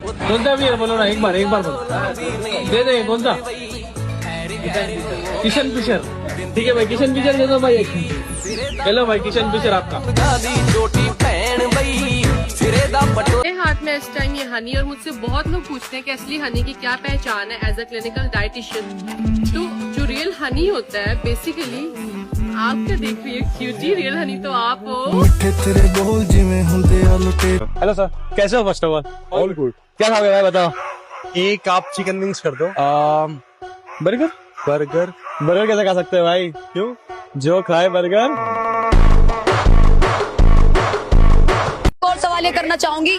कौन सा भी है बोलो ना, एक बार बोलो। दे दे कौन सा? किशन फिशर। ठीक है भाई, किशन फिशर दे दो भाई एक। हेलो भाई, किशन फिशर आपका। मेरे हाथ में इस टाइम ये हनी, और मुझसे बहुत लोग पूछते हैं कि असली हनी की क्या पहचान है एज अ क्लिनिकल डाइटिशियन। तो जो रियल हनी होता है बेसिकली, आप क्या देख रही है क्यूटी, रियल हनी तो आप हो। हेलो सर, कैसे हो? First of all all good. क्या खाओगे भाई बताओ? एक आप चिकन विंग्स कर दो। बर्गर बर्गर कैसे खा सकते हो भाई? क्यों? जो खाए बर्गर। और सवाल ये करना चाहूंगी,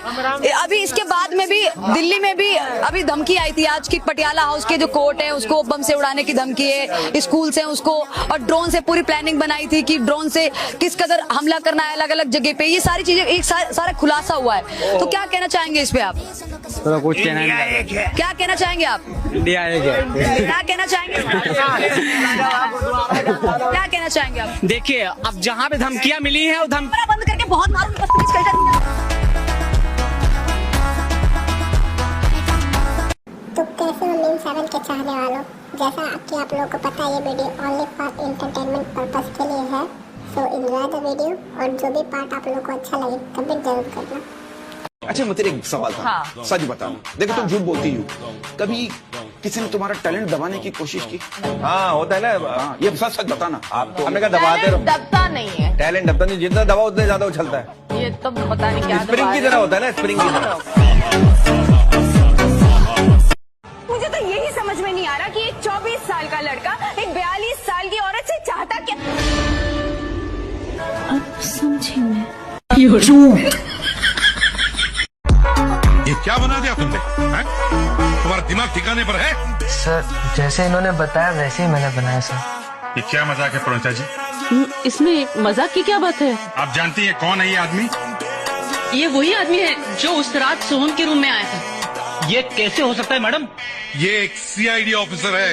अभी इसके बाद में भी दिल्ली में भी अभी धमकी आई थी आज की, पटियाला हाउस के जो कोर्ट है उसको बम से उड़ाने की धमकी है, स्कूल से उसको, और ड्रोन से पूरी प्लानिंग बनाई थी कि ड्रोन से किस कदर हमला करना है अलग अलग जगह पे। ये सारी चीजें एक सारा खुलासा हुआ है, तो क्या कहना चाहेंगे इस पे आप? तो कुछ कहना नहीं। क्या कहना चाहेंगे आप? इंडिया है क्या? क्या कहना चाहेंगे? क्या कहना चाहेंगे आप? देखिए, अब जहाँ पे धमकियाँ मिली है वो बंद करके बहुत मारूं, तो कैसे हो मीम 7 के चाहने वालों, जैसा कि आप लोगों को पता है ये video only for entertainment purpose के लिए है। सो एंजॉय द वीडियो, और जो भी पार्ट आप लोगों को अच्छा लगे कमेंट जरूर करना। अच्छा, मुझे एक सवाल था। हाँ। सच बताओ, देखो तुम झूठ बोलती हो, कभी किसी ने तुम्हारा टैलेंट दबाने की कोशिश की? हाँ होता है ना। हाँ, ये सच बताना। आप हमने कहा दबाते रहो। दबता नहीं है टैलेंट दबता नहीं, जितना दबाओ उतने ज्यादा उछलता है। ये तो पता नहीं क्या स्प्रिंग की तरह होता है ना, स्प्रिंग की तरह। मुझे तो यही समझ में नहीं आ रहा कि एक 24 साल का लड़का एक 42 साल की औरत से चाहता क्या। अब समझी मैं। ये क्या बना दिया तुमने? तुम्हारा दिमाग ठिकाने पर है? सर, जैसे इन्होंने बताया वैसे ही मैंने बनाया सर। ये क्या मजाक है प्रणता जी? इसमें मजाक की क्या बात है? आप जानती हैं कौन है ये आदमी? ये वही आदमी है जो उस रात सोहन के रूम में आया था। ये कैसे हो सकता है मैडम? ये एक CID ऑफिसर है।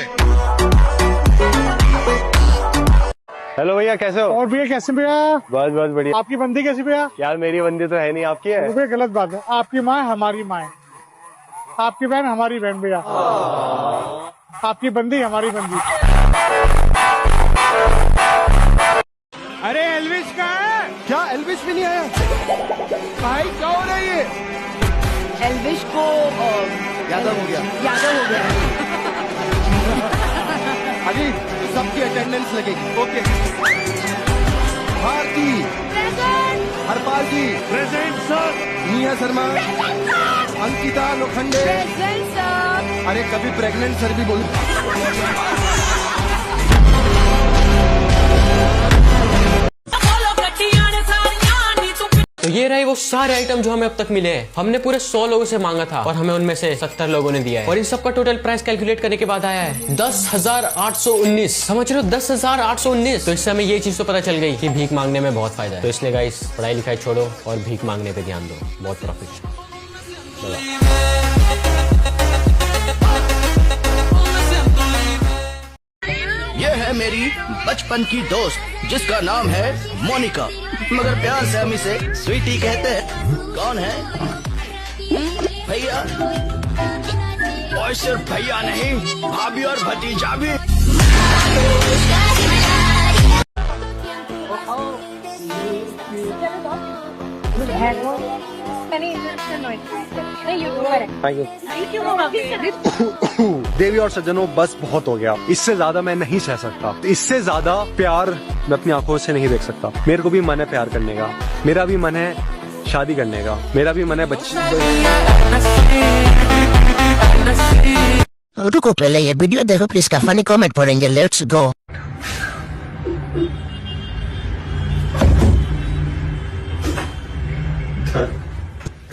हेलो भैया, कैसे हो? और भैया कैसे भैया? बस बस बढ़िया। आपकी बंदी कैसी भैया? यार मेरी बंदी तो है नहीं, आपकी है। भैया गलत बात है, आपकी माँ हमारी माँ है, आपकी बहन हमारी बहन भैया, आपकी बंदी हमारी बंदी। अरे एल्विस का है क्या? एल्विस भी नहीं आया भाई, क्या हो रहा है ये? एल्विश को यादव हो गया। अजी सबकी अटेंडेंस लगेगी। ओके। भारती हरपाल जी present sir. Nia Sharma, Ankita Lokhande present sir. अरे कभी प्रेग्नेंट सर भी बोलो। तो ये रहे वो सारे आइटम जो हमें अब तक मिले हैं। हमने पूरे 100 लोगों से मांगा था और हमें उनमें से 70 लोगों ने दिया है, और इन सब का टोटल प्राइस कैलकुलेट करने के बाद आया है 10,819। समझ रहे हो? 10,819। तो इससे हमें ये चीज तो पता चल गई कि भीख मांगने में बहुत फायदा है। तो इसलिए गाइस, पढ़ाई लिखाई छोड़ो और भीख मांगने पे ध्यान दो, बहुत प्रॉफिट है। ये है मेरी बचपन की दोस्त जिसका नाम है मोनिका, मगर प्यार से हम इसे स्वीटी कहते हैं। कौन है? भैया। और सिर्फ भैया नहीं, भाभी और भतीजा भी। देवी और सज्जनों, बस बहुत हो गया, इससे ज्यादा मैं नहीं सह सकता। इससे ज्यादा प्यार मैं अपनी आंखों से नहीं देख सकता। मेरे को भी मन है प्यार करने का, मेरा भी मन है शादी करने का, मेरा भी मन है रुको, पहले ये वीडियो देखो, प्लीज का फनी कमेंट पढ़ेंगे। Let's go.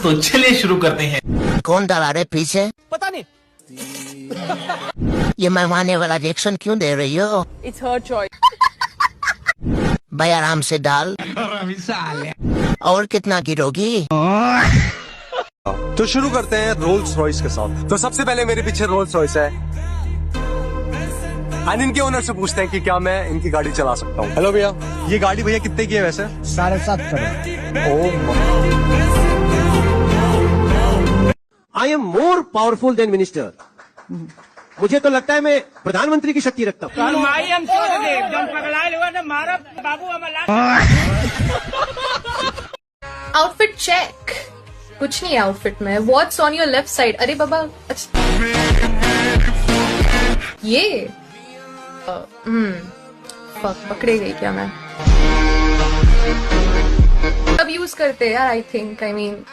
तो चलिए शुरू करते हैं। कौन डाला रहे पीछे? पता नहीं। ये मेहमाने वाला रिएक्शन क्यों दे रही हो? It's her choice. भाई आराम से डाल। और कितना गिरोगी? तो शुरू करते हैं रोल्स रॉयस के साथ। तो सबसे पहले मेरे पीछे रोल्स रॉयस है, एंड इनके ओनर से पूछते हैं कि क्या मैं इनकी गाड़ी चला सकता हूँ। हेलो भैया, ये गाड़ी भैया कितने की है वैसे? 7.5 crore. Oh I am more powerful than minister. मुझे तो लगता है मैं प्रधानमंत्री की शक्ति रखता हूँ। Outfit check. कुछ नहीं है आउटफिट में। What's on your left side? अरे बाबा, अच्छा ये पकड़े गई क्या मैं? अब यूज करते हैं यार, आई थिंक, आई मीन।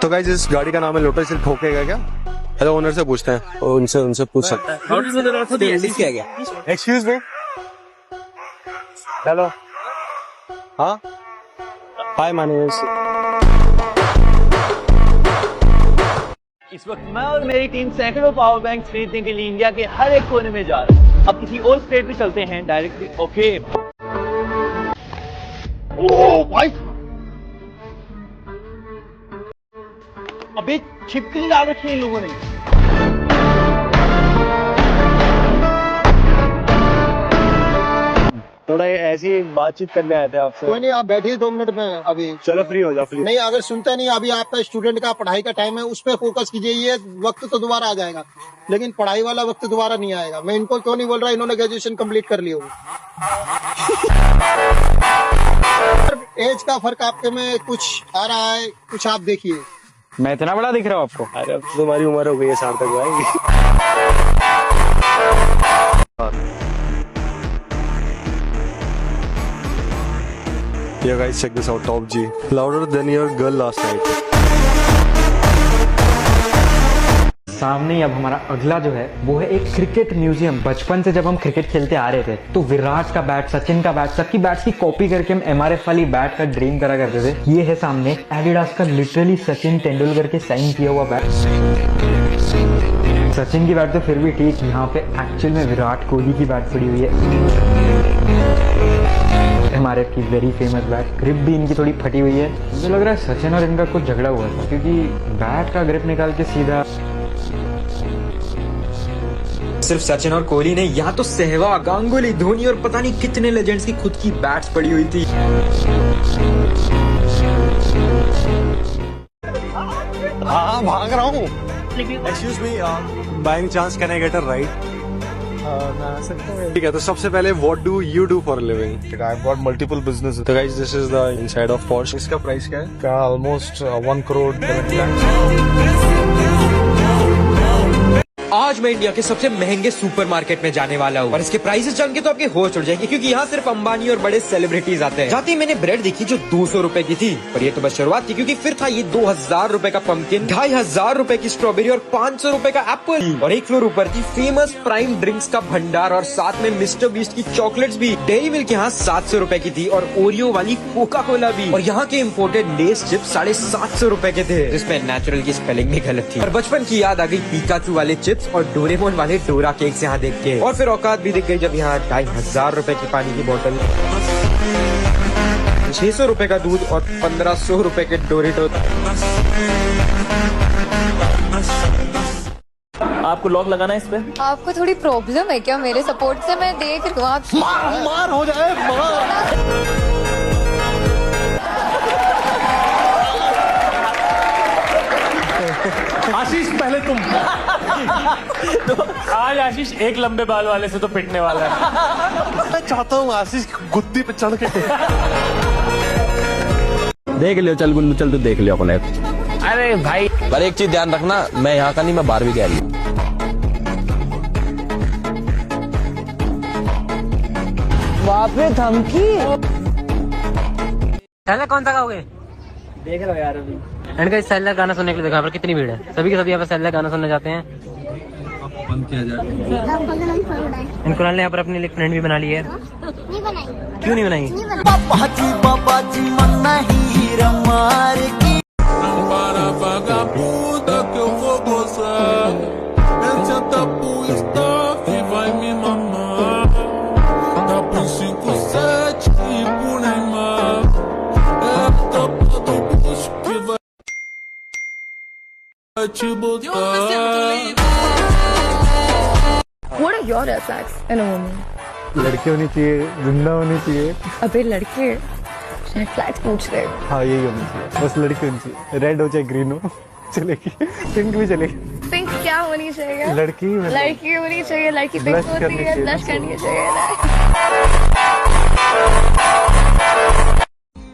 तो गाइस इस गाड़ी का नाम है लोटस, सिर्फ ठोकेगा क्या? हेलो, ओनर से पूछते हैं, उनसे पूछ सकते हैं। Excuse me. हेलो, हाँ, हाय माय नेम इज। इस वक्त मैं और मेरी टीम सैकड़ों पावर बैंक खरीदने के लिए इंडिया के हर एक कोने में जा रहे हैं। अब किसी और स्टेट में चलते हैं डायरेक्टली। ओके भाई, अबे छिपकली डाल रखी है इन लोगों ने। थोड़ा ऐसी बातचीत करने आए थे आपसे। कोई नहीं, आप बैठिए 2 मिनट में। अभी चलो फ्री हो जाओ। फ्री नहीं, अगर सुनता नहीं, अभी आपका स्टूडेंट का पढ़ाई का टाइम है, उस पर फोकस कीजिए। ये वक्त तो दोबारा आ जाएगा, लेकिन पढ़ाई वाला वक्त दोबारा नहीं आएगा। मैं इनको क्यों नहीं बोल रहा, इन्होंने ग्रेजुएशन कंप्लीट कर लिया होगी। एज का फर्क आपके में कुछ आ रहा है, कुछ आप देखिए। मैं इतना बड़ा दिख रहा हूँ आपको? अरे अब तो तुम्हारी उम्र हो गई है, सार्थक भाई। Yeah guys, check this out, Top G. Louder than your girl last night. सामने ही अब हमारा अगला जो है वो है एक क्रिकेट म्यूजियम। बचपन से जब हम क्रिकेट खेलते आ रहे थे तो विराट का बैट, सचिन का बैट, सबकी बैट्स की कॉपी करके हम एमआरएफ वाली बैट का ड्रीम करा करते थे। ये है सामने एडिडास का लिटरली सचिन तेंदुलकर के साइन किया हुआ बैट। सचिन की बैट तो फिर भी ठीक, यहाँ पे एक्चुअल में विराट कोहली की बैट पड़ी हुई है। एमआरएफ की वेरी फेमस बैट। ग्रिप भी इनकी थोड़ी फटी हुई है। मुझे लग रहा है सचिन और इनका कुछ झगड़ा हुआ था, क्योंकि बैट का ग्रिप निकाल के सीधा। सिर्फ सचिन और कोहली नहीं, यहाँ तो सहवाग, गांगुली, धोनी और पता नहीं कितने लेजेंड्स की खुद की बैट्स पड़ी हुई थी। हाँ, भाग रहा हूँ। Excuse me, by any chance can I get a ride? ठीक है, तो सबसे पहले what do you do for a living? I've got multiple businesses. तो guys, this is the inside of Porsche. इसका प्राइस क्या है? Almost 1 crore 70 lakhs. आज मैं इंडिया के सबसे महंगे सुपरमार्केट में जाने वाला हूँ और इसके प्राइसेस जान के तो आपके होश उड़ जाएंगे, क्योंकि यहाँ सिर्फ अंबानी और बड़े सेलिब्रिटीज आते हैं। जाते ही मैंने ब्रेड देखी जो 200 रुपए की थी, पर ये तो बस शुरुआत थी, क्योंकि फिर था ये 2000 रुपए का पंपकिन, 2500 रुपए की स्ट्रॉबेरी और 500 रुपए का एप्पल। और एक फ्लोर ऊपर थी फेमस प्राइम ड्रिंक्स का भंडार और साथ में मिस्टर बीस्ट की चॉकलेट्स भी। डेयरी मिल्क यहाँ 700 रुपए की थी और ओरियो वाली कोका कोला भी। और यहाँ के इम्पोर्टेड लेस चिप्स 750 रुपए के थे, जिसमें नेचुरल की स्पेलिंग भी गलत थी। और बचपन की याद आ गई पिकाचू वाले चिप्स और डोरेमोन वाले डोरा केक्स यहाँ देख के। और फिर औकात भी दिख गई जब यहाँ 2500 रुपए की पानी की बोतल, 600 रुपए का दूध और 1500 रुपए के डोरिटो। आपको लॉक लगाना है इस पे? आपको थोड़ी प्रॉब्लम है क्या मेरे सपोर्ट से? मैं देख रही हूँ आप मार हो जाए, मार। आशीष पहले तुम। तो आज आशीष एक लंबे बाल वाले से तो पिटने वाला है। मैं चाहता हूँ आशीष गुद्दी पे चढ़ के देख लियो, चल गुल्लू चल, तो देख लियो अपने। अरे भाई, पर एक चीज ध्यान रखना, मैं यहाँ का नहीं, मैं 12वीं कह रही हूँ। बापरे धमकी। पहले कौन सा गाओगे? देख लो यार, अभी इनका इस सैलर गाना सुनने के लिए देखा पर कितनी भीड़ है। सभी के सभी यहाँ पर सैलर गाना सुनने जाते हैं। इनको ने यहाँ पर अपनी एक फ्रेंड भी बना ली है। क्यों नहीं बनाई? What are your red flags in a woman? लड़की होनी चाहिए, जिंदा होनी चाहिए। अबे लड़के फ्लैट पूछ रहे हो? हाँ यही होनी चाहिए, बस लड़की होनी चाहिए, रेड हो चाहे ग्रीन हो चलेगी, पिंक भी चलेगी। पिंक क्या होनी चाहिए? लड़की लड़की होनी चाहिए, लड़की पिंक Blush होती करनी है, चाहिए। ब्लश करनी चाहिए ना।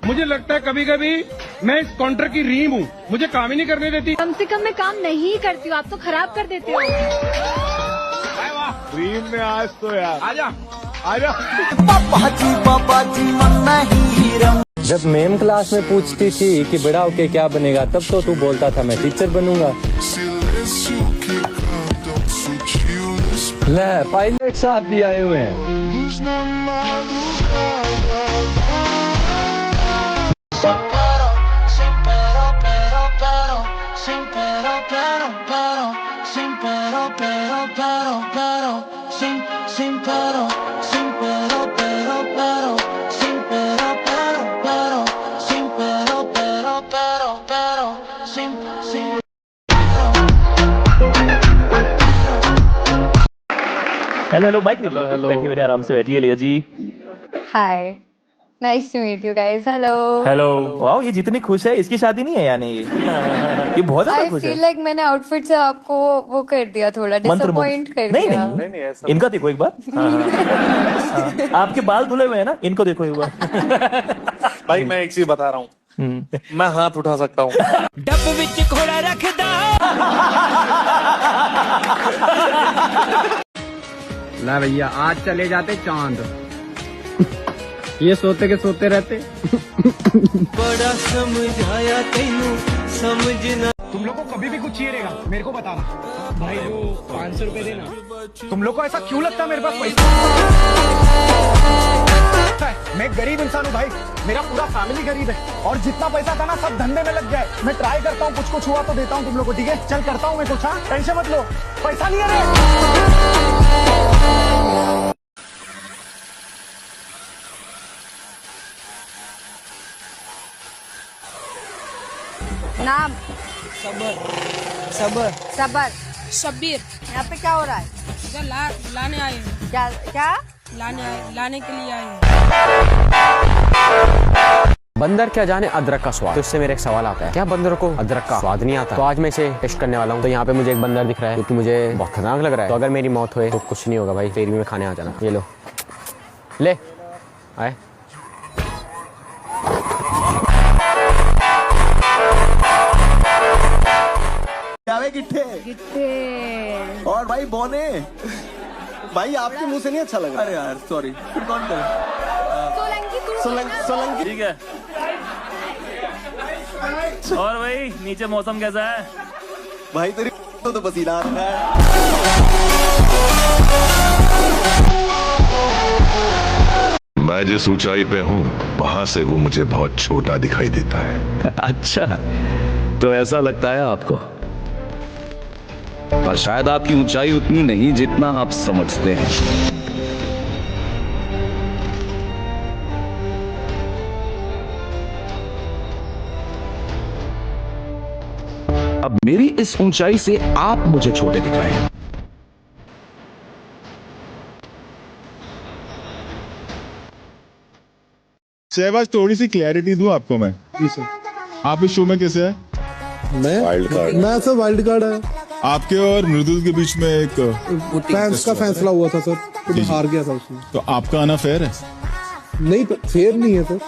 मुझे लगता है कभी कभी मैं इस काउंटर की रीम हूँ, मुझे काम ही नहीं करने देती। कम से कम मैं काम नहीं करती हूँ, आप तो खराब कर देते हो। ड्रीम में आज तो यार आजा आजा। जब मैम क्लास में पूछती थी कि बड़ा होके क्या बनेगा, तब तो तू बोलता था मैं टीचर बनूंगा। ले पायलट साहब भी आए हुए हैं। हेलो बाइक बैठिए मेरे आराम से बैठिए लिया जी। Hi, nice to meet you guys. Hello hello. Wow, ये जितनी खुश है इसकी शादी नहीं है यानी ये बहुत ज्यादा आई खुश है। फील लाइक मैंने आउटफिट से आपको वो कर दिया, थोड़ा डिसअपॉइंट कर नहीं, दिया। नहीं, इनका देखो एक बार। हाँ। आपके बाल धुले हुए हैं ना, इनको देखो एक बार। भाई मैं एक चीज बता रहा हूँ, मैं हाथ उठा सकता हूँ। डब विच घोड़ा रखदा। ला भैया आज चले जाते चांद। ये सोते के सोते रहते। बड़ा समझाया तेनू समझना। तुम लोग को कभी भी कुछ चाहिए रहेगा मेरे को बताना भाई, वो 500 रुपए देना। तुम लोग को ऐसा क्यों लगता है मेरे पास पैसा है? मैं गरीब इंसान हूँ भाई, मेरा पूरा फैमिली गरीब है और जितना पैसा था ना सब धंधे में लग गया है। मैं ट्राई करता हूँ, कुछ हुआ तो देता हूँ तुम लोग को, ठीक है? चल करता हूँ मैं कुछ। हाँ टेंशन मत लो, पैसा नहीं है रे। नाम सबर सबर सबर। शब्बीर, यहाँ पे क्या हो रहा है? लाने आए हैं, क्या क्या? लाने के लिए आए हैं। बंदर क्या जाने अदरक का स्वाद। तो इससे मेरा एक सवाल आता है, क्या बंदरों को अदरक का स्वाद नहीं आता? तो आज मैं इसे टेस्ट करने वाला हूँ। तो यहाँ पे मुझे एक बंदर दिख रहा है क्योंकि मुझे बहुत खतरनाक लग रहा है। तो अगर मेरी मौत हुए तो कुछ नहीं होगा भाई, फिर भी मैं खाने आ जाना। ये लो, ले आए। गिट्टे और भाई बोने भाई आपके मुंह से नहीं अच्छा लग रहा। अरे यार सॉरी, फिर कौन करे? सोलंकी। ठीक है। और भाई नीचे मौसम कैसा है? भाई तेरी तो पसीना आ रहा है। मैं जिस ऊंचाई पे हूँ वहां से वो मुझे बहुत छोटा दिखाई देता है। अच्छा, तो ऐसा लगता है आपको? पर शायद आपकी ऊंचाई उतनी नहीं जितना आप समझते हैं। अब मेरी इस ऊंचाई से आप मुझे छोटे दिखाएं। शहबाज थोड़ी सी क्लैरिटी दूं आपको मैं। आप इस शो में कैसे है? मैं वाइल्ड कार्ड। मैं सर वाइल्ड कार्ड है। आपके और मृदुल के बीच में एक फैंस का फैसला हुआ था सर, तो मैं हार गया था उसमें। तो आपका आना फेयर है? नहीं फेयर नहीं है सर।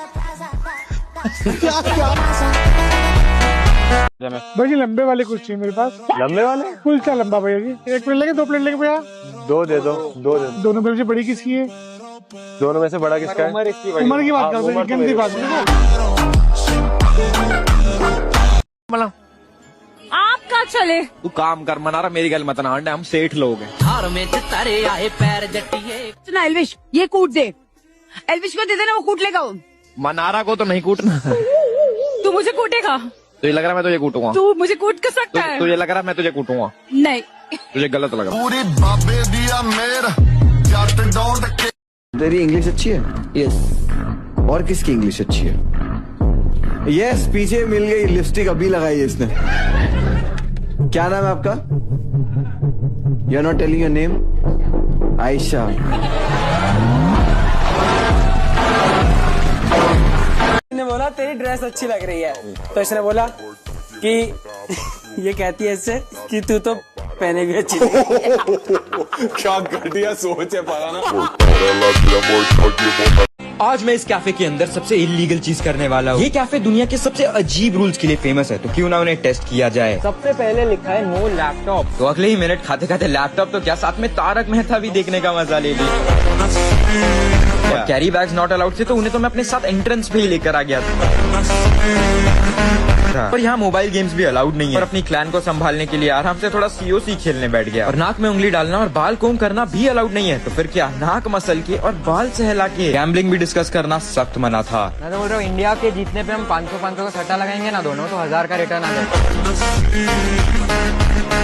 क्या क्या भाई जी लंबे वाले कुछ चाहिए मेरे पास। लंबे वाले कुलचा लंबा भैया जी। 1 प्लेट लेंगे, 2 प्लेट लेंगे भैया? 2 दे दो, 2 दे दो। दोनों में से बड़ी किसकी है? दोनों में से बड़ा किसका है? उम्र की बात करते हैं, गंदी बात नहीं। आपका चले। तू काम कर मनारा, मेरी गल मत ना, हम सेठ लोग हैं। हार में तारे आए पैर जट्टिए। सुना एल्विश, ये कूट दे। एल्विश को दे देना, वो कूट लेगा वो। मनारा को तो नहीं कूटना। तू मुझे कूटेगा? तुझे लग रहा है मैं तुझे कूटूंगा? तू मुझे कूट कर सकता है? तुझे लग रहा है मैं तुझे कूटूंगा? नहीं, तुझे गलत लग रहा। पूरी बाबे दिया मेरा जट डोंट के। तेरी इंग्लिश अच्छी है? यस। और किसकी इंग्लिश अच्छी है? यस, पीछे मिल गई, लिपस्टिक अभी लगाई है इसने। क्या नाम है आपका? You are not telling your name? Ayesha. बोला तेरी ड्रेस अच्छी लग रही है, तो इसने बोला कि ये कहती है इससे कि तू तो पहने भी अच्छी क्या घटिया सोच है पाला ना। आज मैं इस कैफे के अंदर सबसे इलीगल चीज करने वाला हूँ। ये कैफे दुनिया के सबसे अजीब रूल्स के लिए फेमस है, तो क्यों ना उन्हें टेस्ट किया जाए। सबसे पहले लिखा है नो लैपटॉप। तो अगले ही मिनट खाते खाते लैपटॉप तो क्या, साथ में तारक मेहता भी देखने का मजा ले ली। और कैरी बैग्स नॉट अलाउड थे, तो उन्हें तो मैं अपने साथ एंट्रेंस पे ही लेकर आ गया था। पर यहाँ मोबाइल गेम्स भी अलाउड नहीं है। और अपनी क्लैन को संभालने के लिए आराम से थोड़ा COC खेलने बैठ गया। और नाक में उंगली डालना और बाल कोम करना भी अलाउड नहीं है, तो फिर क्या, नाक मसल के और बाल सहला के गैम्बलिंग भी डिस्कस करना सख्त मना था। मैं तो बोल रहा हूँ इंडिया के जीतने पे हम 500 का सट्टा लगाएंगे ना दोनों, तो 1000 का रिटर्न आ जाएगा।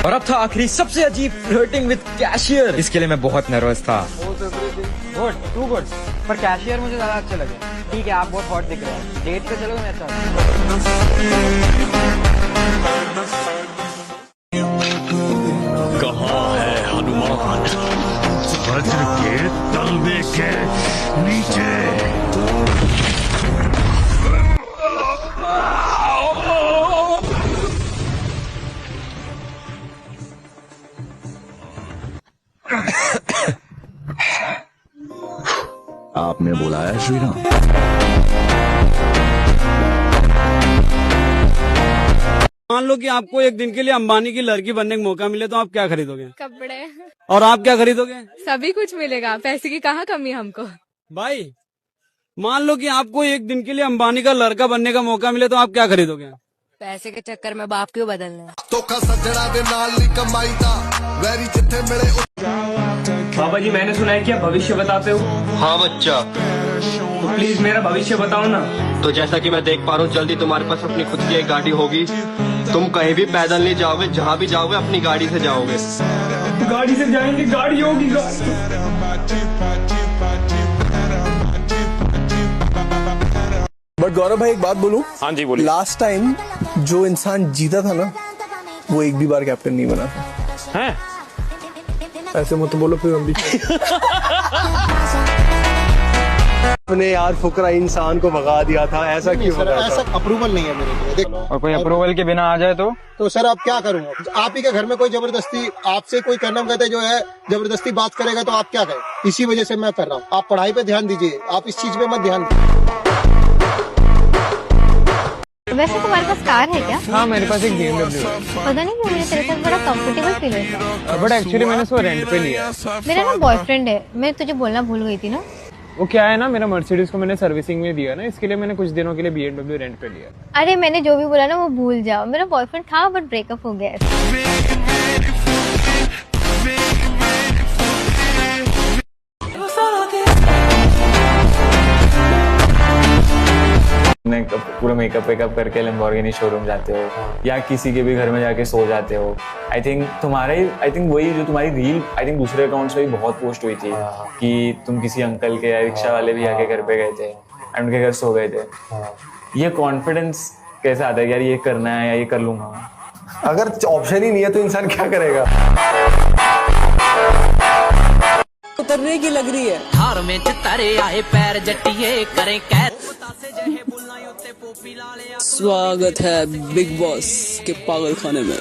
और अब था आखिरी सबसे अजीब, फ्लर्टिंग विद कैशियर। इसके लिए मैं बहुत नर्वस था। Good, too good. पर कैशियर मुझे ज्यादा अच्छे लगे। ठीक है, आप बहुत हॉट दिख रहे हैं, डेट पे चलोगे मैं अच्छा। कहाँ है हनुमान? वज्र के तलवे के नीचे। आपने बुलाया श्री राम? मान लो कि आपको एक दिन के लिए अंबानी की लड़की बनने का मौका मिले, तो आप क्या खरीदोगे? कपड़े। और आप क्या खरीदोगे? सभी कुछ मिलेगा, पैसे की कहाँ कमी हमको। भाई मान लो कि आपको एक दिन के लिए अंबानी का लड़का बनने का मौका मिले, तो आप क्या खरीदोगे? पैसे के चक्कर में बाप क्यों बदलने। बाबा जी, मैंने सुना है कि आप भविष्य बताते हो। हाँ बच्चा, तो प्लीज मेरा भविष्य बताओ ना। तो जैसा कि मैं देख पा रहा हूँ, जल्दी तुम्हारे पास अपनी खुद की एक गाड़ी होगी। तुम कहीं भी पैदल नहीं जाओगे, जहाँ भी जाओगे अपनी गाड़ी से जाओगे। गाड़ी से जाएंगे, गाड़ी होगी। बट गौरव भाई एक बात बोलूं? हाँ जी बोलिए। लास्ट टाइम जो इंसान जीता था ना, वो एक भी बार कैप्टन नहीं बना था। हैं? ऐसे मत बोलो फिर हम भी। अपने यार फुकरा इंसान को भगा दिया था, ऐसा क्यों भगा था? ऐसा अप्रूवल नहीं है मेरे लिए। देख, और कोई अप्रूवल के बिना आ जाए तो सर आप क्या करूँगा? आप ही के घर में कोई जबरदस्ती आपसे कोई करना कहते जो है जबरदस्ती बात करेगा, तो आप क्या करें? इसी वजह से मैं कर रहा हूँ। आप पढ़ाई पे ध्यान दीजिए, आप इस चीज पे मत ध्यान दीजिए। वैसे तुम्हारे पास कार है क्या? हाँ, मेरे पास एक BMW है। पता नहीं क्यों मुझे तेरे साथ बड़ा कंफर्टेबल फील होता है। बट एक्चुअली मैंने उसको रेंट पे लिया। मेरा ना बॉयफ्रेंड है, मैं तुझे बोलना भूल गई थी ना। वो क्या है ना, मेरा मर्सिडीज को मैंने सर्विसिंग में दिया ना, इसके लिए मैंने कुछ दिनों के लिए BMW रेंट पे लिया। अरे मैंने जो भी बोला ना वो भूल जाओ। मेरा बॉयफ्रेंड था बट ब्रेकअप हो गया है। पूरा मेकअप वेकअप करके लैम्बोर्गिनी शोरूम जाते हो या किसी के भी घर में जाके सो जाते हो। आई थिंक वही जो तुम्हारी रील दूसरे अकाउंट्स पे भी बहुत पोस्ट हुई थी कि तुम किसी अंकल के या रिक्शा वाले भी आके घर पे गए थे एंड उनके घर सो गए थे। ये कॉन्फिडेंस कैसे आता है यार, ये करना है या ये कर लूंगा? अगर ऑप्शन ही नहीं है तो इंसान क्या करेगा? उतरने की लग रही है। हार में चितारे आए पैर जट्टिए करें कैद। स्वागत है बिग बॉस के पागल खाने में।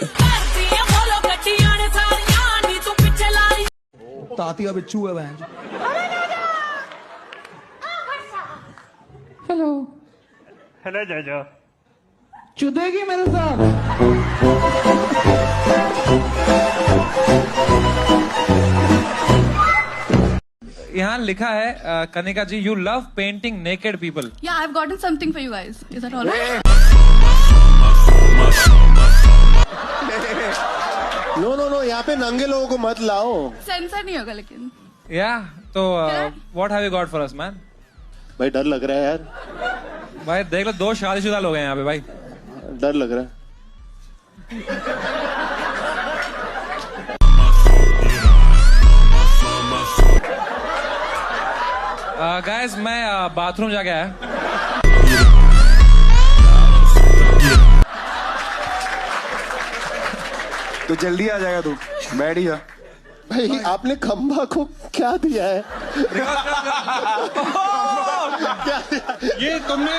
तातिया बिच्छू है बहन। हेलो हेलो जाजा। चुदेगी मेरे साथ। यहाँ लिखा है Kanika ji, you love painting naked people. Yeah, I've gotten something for you guys. Is that all right? No, यहाँ पे नंगे लोगों को मत लाओ। सेंसर नहीं होगा लेकिन। या तो what have you got for us man? भाई डर लग रहा है यार। भाई देख लो, 2 शादीशुदा लोग हैं यहाँ पे भाई। डर लग रहा है। गाइस मैं बाथरूम जाके आया। तो जल्दी आ जाएगा तू, बैठ ही जा। भाई आपने खंबा को क्या दिया है? ये तुमने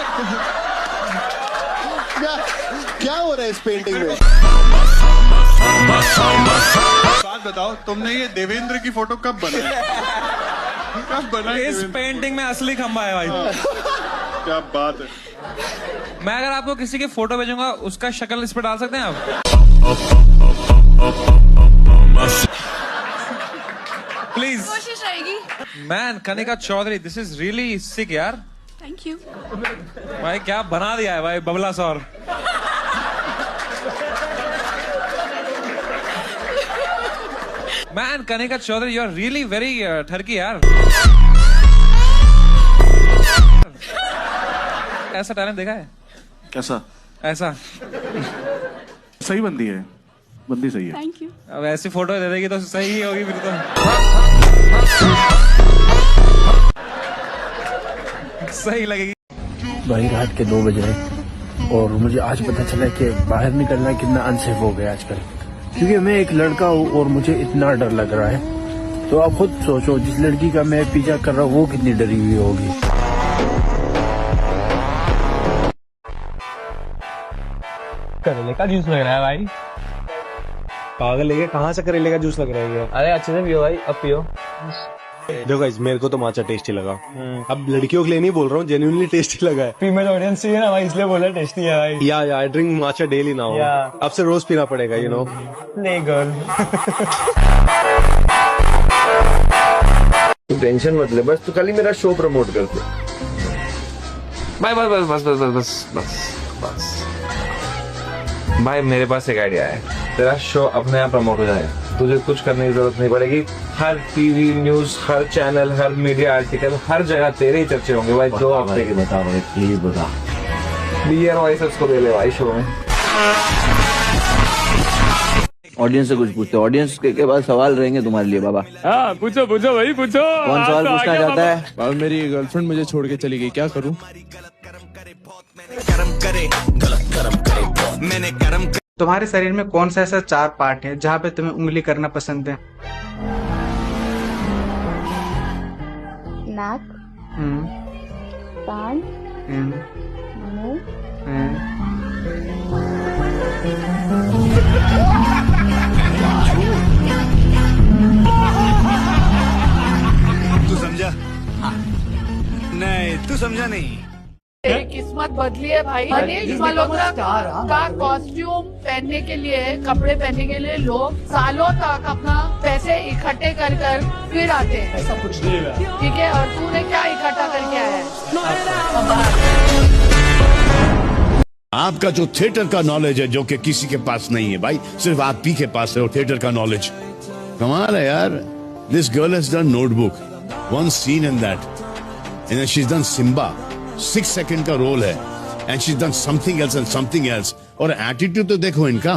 क्या हो रहा है इस पेंटिंग में? बात बताओ, तुमने ये देवेंद्र की फोटो कब बनाई? कब बनाई? इस पेंटिंग में असली खंबा है भाई। क्या बात है। मैं अगर आपको किसी की फोटो भेजूंगा, उसका शक्ल इस पर डाल सकते हैं आप? प्लीज। कोशिश रहेगी। Man, Kanika Chaudhary, this is really sick यार। Thank you. भाई क्या बना दिया है भाई, बबला सौर। Man, Kanika Chaudhary, you are really very ठरकी यार। ऐसा टैलेंट देखा है? कैसा? ऐसा सही बंदी है, बंदी सही है। Thank you. अब ऐसी फोटो दे देगी तो सही ही होगी फिर तो। सही लगेगी। भाई रात के 2 बज रहे और मुझे आज पता चला कि बाहर निकलना कितना अनसेफ हो गया आजकल, क्योंकि मैं एक लड़का हूँ और मुझे इतना डर लग रहा है। तो आप खुद सोचो, जिस लड़की का मैं पीछा कर रहा हूँ वो कितनी डरी हुई होगी। करेले का जूस लग रहा है भाई। पागल लेके कहाँ से करेले का जूस लग रहा है ये? अरे अच्छे से पियो भाई, अब पियो। देखो गाइस, मेरे को तो माचा टेस्टी लगा। अब लड़कियों के लिए नहीं बोल रहा हूँ, जेन्युइनली टेस्टी लगा है। फीमेल ऑडियंस चाहिए ना भाई, इसलिए बोला टेस्टी है भाई। या I drink matcha daily now. अब से रोज पीना पड़ेगा, यू नो। नहीं गर्ल। तू टेंशन मत ले, बस तू कल ही मेरा शो प्रमोट कर दे। भाई बस बस बस बस बस बस बस बस भाई, मेरे पास एक आइडिया है। तेरा शो अपने आप प्रमोट हो जाएगा, तुझे कुछ करने की जरूरत नहीं पड़ेगी। हर टीवी न्यूज, हर चैनल, हर मीडिया आर्टिकल, हर जगह तेरे ही चर्चे होंगे भाई। 2 हफ्ते की बता भाई, प्लीज बता। बियर वॉइस को दे ले भाई शो में। ऑडियंस से कुछ पूछते, ऑडियंस के पास सवाल रहेंगे तुम्हारे लिए बाबा। हाँ पूछो पूछो भाई, पूछो। कौन सवाल पूछना चाहता है? बाबा मेरी गर्लफ्रेंड मुझे छोड़ के चली गई, क्या करूं? तुम्हारे शरीर में कौन सा ऐसा 4 पार्ट है जहाँ पे तुम्हें उंगली करना पसंद है? नाक, कान, मुंह, तू समझा? नहीं, तू समझा नहीं। किस्मत बदली है भाई। मनीष मल्होत्रा का कॉस्ट्यूम पहनने के लिए, कपड़े पहनने के लिए लोग सालों तक अपना पैसे इकट्ठे कर कर फिर आते हैं। ऐसा कुछ नहीं है, ठीक है? और तूने क्या इकट्ठा करके आया है? आपका जो थिएटर का नॉलेज है, जो कि किसी के पास नहीं है भाई, सिर्फ आप ही के पास है वो थिएटर का नॉलेज। कमाल है यार। This girl has done Notebook, one scene in that, and she is done Simmba, 6 second का रोल है, and she is done something else and something else. और एटीट्यूड तो देखो इनका।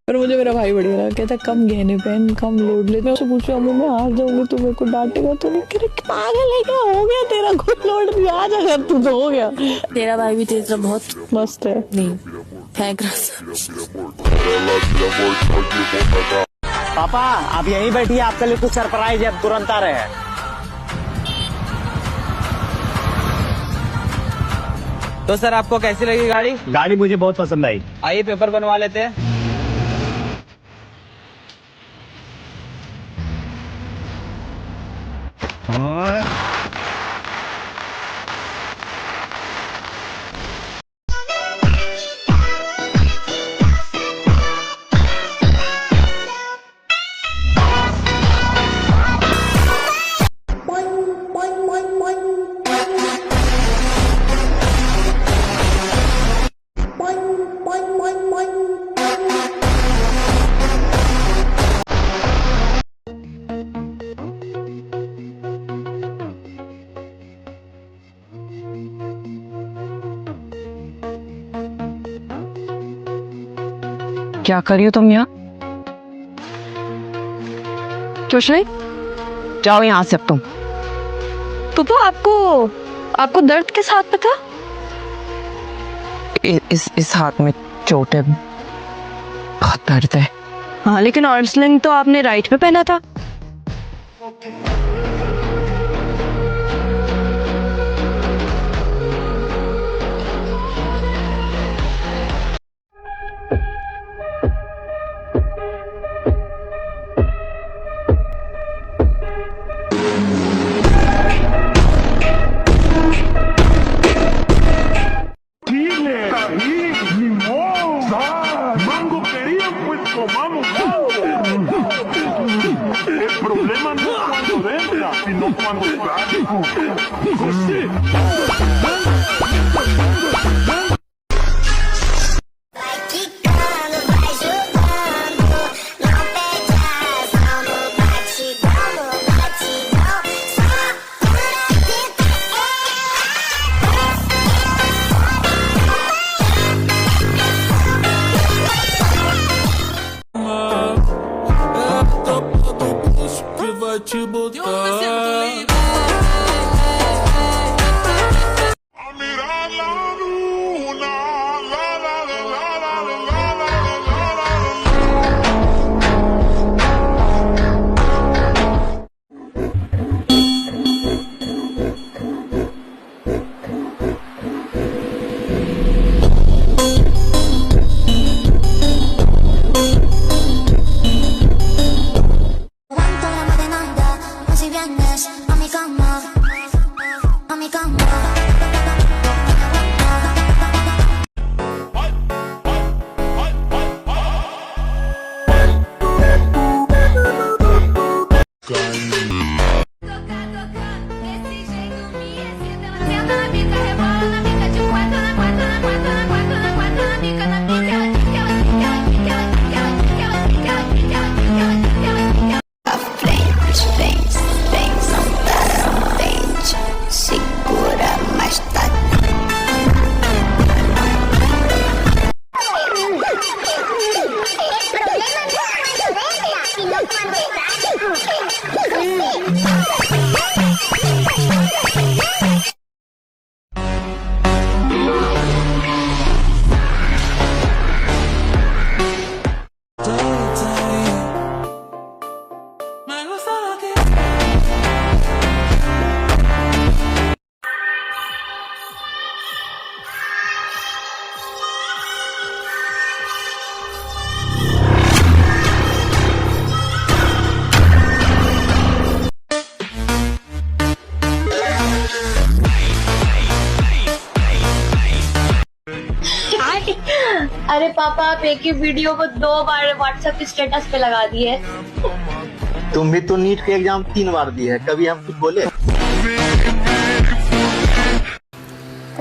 पर मुझे मेरा भाई बढ़िया लगा, कहता कम गहने पहन, कम लोड ले। मैं उससे पूछा, अम्मू मैं हार जाऊंगी तो मेरे को डांटेगा तो नहीं? कह रहे पागल है क्या, हो गया तेरा कुछ लोड भी, आज अगर तू तो हो गया। तेरा भाई भी तेरा बहुत मस्त है। नहीं फेंक रहा। पापा आप यहीं बैठिए, आपके लिए कुछ सरप्राइज है, तुरंत आ रहे हैं। तो सर आपको कैसी लगी गाड़ी? गाड़ी मुझे बहुत पसंद आई। आइए पेपर बनवा लेते हैं। क्या कर रही हो तुम यहाँ? कुछ नहीं, जाओ यहाँ से अब तुम। पापा आपको दर्द किस हाथ पे था? इस हाथ में चोट है, बहुत दर्द है। हाँ लेकिन आर्म स्लिंग तो आपने राइट पे पहना था। अरे पापा, आप एक ही वीडियो को 2 बार व्हाट्सएप स्टेटस पे लगा दिए। तुम भी तो नीट के एग्जाम 3 बार दिए है, कभी हम कुछ बोले? तो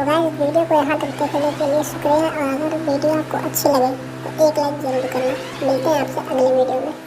गाइस वीडियो को यहाँ तक देखने के लिए शुक्रिया, और अगर वीडियो आपको अच्छी लगे तो एक लाइक जरूर करना। मिलते हैं आपसे अगले वीडियो में।